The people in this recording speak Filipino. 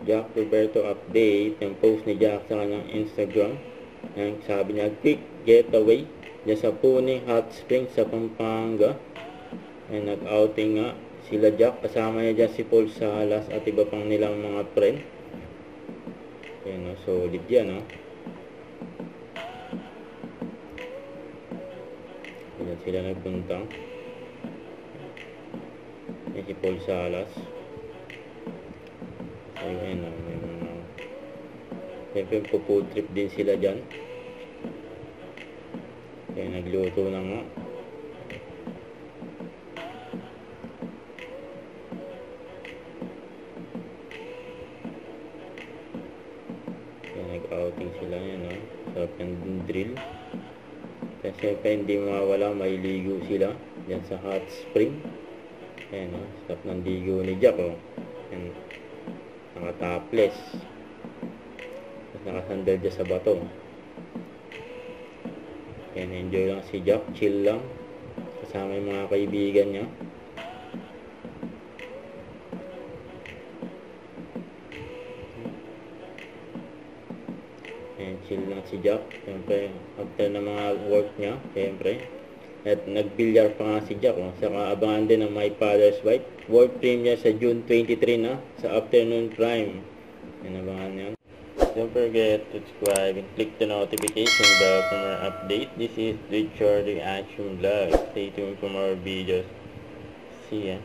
Jack Roberto update. Yung post ni Jack sa kanyang Instagram. Yung sabi niya, quick getaway dyan sa Pune Hot Springs sa Pampanga. Ay nag-outing nga sila Jack. Kasama niya dyan si Paul Salas at iba pang nilang mga friend. Ayan, solid yan, no? Ayan sila nagpuntang. Ayan si Paul Salas. Ayun, may mga siyempre po trip din sila dyan. Kaya nagluto na nga. Kaya nag-outing sila yan, no? Sarap yung drill. Kaya siyempre hindi mawawala, may ligo sila dyan sa hot spring. Ayan, no? Sarap ng ligo ni Jack, oh. Ayan. Naka-topless. Nakasandal dyan sa bato. Ayan, enjoy lang si Jack, chill lang kasama yung mga kaibigan niya. Ayan, chill lang si Jack siyempre after na mga work niya siyempre. At nagbilyar pa nga si Jack, oh. Saka abangan din ng My Father's Wife world premiere sa June 23 na sa afternoon prime. Yan, abangan yan. Don't forget to subscribe and click the notification bell for more update. This is Richard Reaction Vlog. Stay tuned for more videos. See ya.